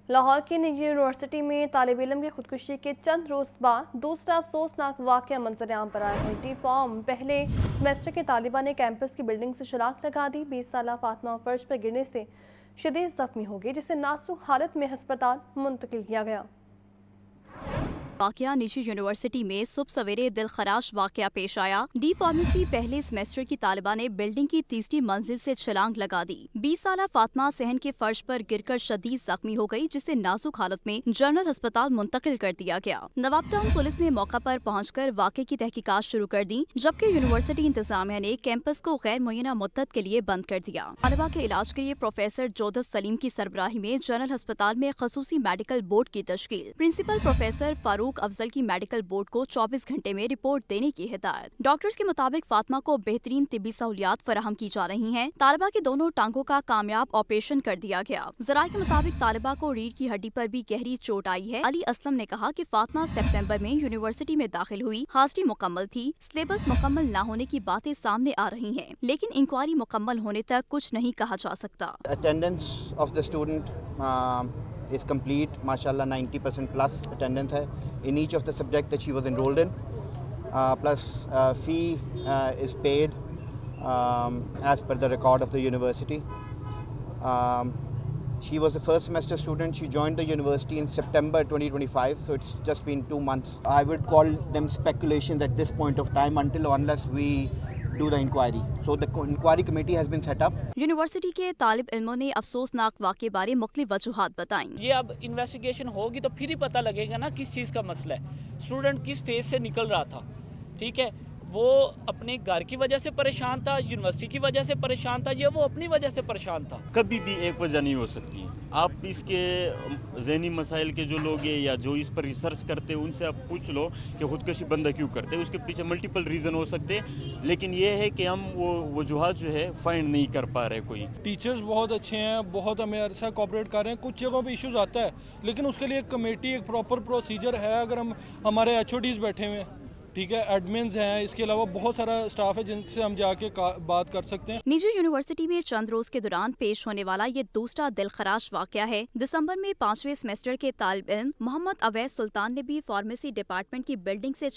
لاہور کی نجی یونیورسٹی میں طالب علم کی خودکشی کے چند روز بعد دوسرا افسوسناک واقعہ منظر عام پر آیا ہے۔ ڈی فارم پہلے سیمسٹر کے طالبہ نے کیمپس کی بلڈنگ سے چھلانگ لگا دی۔ 20 سالہ فاطمہ فرش پر گرنے سے شدید زخمی ہو گئی، جسے نازک حالت میں ہسپتال منتقل کیا گیا۔ واقعہ نجی یونیورسٹی میں صبح سویرے دلخراش واقعہ پیش آیا۔ ڈی فارمیسی پہلے سیمسٹر کی طالبہ نے بلڈنگ کی تیسری منزل سے چھلانگ لگا دی۔ 20 سالہ فاطمہ صحن کے فرش پر گر کر شدید زخمی ہو گئی، جسے نازک حالت میں جنرل ہسپتال منتقل کر دیا گیا۔ نواب ٹاؤن پولیس نے موقع پر پہنچ کر واقعے کی تحقیقات شروع کر دی، جبکہ یونیورسٹی انتظامیہ نے کیمپس کو غیر معینہ مدت کے لیے بند کر دیا۔ طالبہ کے علاج کے لیے پروفیسر جودت سلیم کی سربراہی میں جنرل ہسپتال میں خصوصی میڈیکل بورڈ کی تشکیل۔ پرنسپل پروفیسر فاروق افضل کی میڈیکل بورڈ کو 24 گھنٹے میں رپورٹ دینے کی ہدایت۔ ڈاکٹرز کے مطابق فاطمہ کو بہترین طبی سہولیات فراہم کی جا رہی ہیں۔ طالبہ کی دونوں ٹانگوں کا کامیاب آپریشن کر دیا گیا۔ ذرائع کے مطابق طالبہ کو ریڑھ کی ہڈی پر بھی گہری چوٹ آئی ہے۔ علی اسلم نے کہا کہ فاطمہ ستمبر میں یونیورسٹی میں داخل ہوئی، حاضری مکمل تھی، سلیبس مکمل نہ ہونے کی باتیں سامنے آ رہی ہیں، لیکن انکوائری مکمل ہونے تک کچھ نہیں کہا جا سکتا۔ Attendance of the student is complete. MashaAllah, 90% plus attendance hai in each of the subject that she was enrolled in. Plus fee is paid as per the record of the university. She was a first semester student. She joined the university in September 2025, so it's just been 2 months. I would call them speculations at this point of time until or unless we do the inquiry. So the inquiry committee has been set up. University کے طالب علموں نے افسوسناک واقعے بارے مختلف وجوہات بتائیں۔ یہ اب انویسٹیگیشن ہوگی تو پھر ہی پتہ لگے گا نا کس چیز کا مسئلہ ہے، اسٹوڈنٹ کس فیز سے نکل رہا تھا، ٹھیک ہے، وہ اپنے گھر کی وجہ سے پریشان تھا، یونیورسٹی کی وجہ سے پریشان تھا، یا وہ اپنی وجہ سے پریشان تھا۔ کبھی بھی ایک وجہ نہیں ہو سکتی۔ آپ اس کے ذہنی مسائل کے جو لوگ ہیں یا جو اس پر ریسرچ کرتے ہیں ان سے آپ پوچھ لو کہ خودکشی بندہ کیوں کرتے ہیں، اس کے پیچھے ملٹیپل ریزن ہو سکتے ہیں، لیکن یہ ہے کہ ہم وہ وجوہات جو ہے فائنڈ نہیں کر پا رہے کوئی۔ ٹیچرز بہت اچھے ہیں، بہت ہمیں عرصہ کوآپریٹ کر رہے ہیں۔ کچھ جگہوں پہ ایشوز آتا ہے، لیکن اس کے لیے ایک کمیٹی، ایک پراپر پروسیجر ہے۔ اگر ہمارے ایچ او ڈیز بیٹھے ہوئے ہیں، ٹھیک ہے، ایڈمنز ہیں، اس کے علاوہ بہت سارا اسٹاف ہے جن سے ہم جا کے بات کر سکتے ہیں۔ نجی یونیورسٹی میں چند روز کے دوران پیش ہونے والا یہ دوسرا دلخراش واقعہ ہے۔ دسمبر میں 5ویں سیمسٹر کے طالب علم محمد اویس سلطان نے بھی فارمیسی ڈپارٹمنٹ کی بلڈنگ سے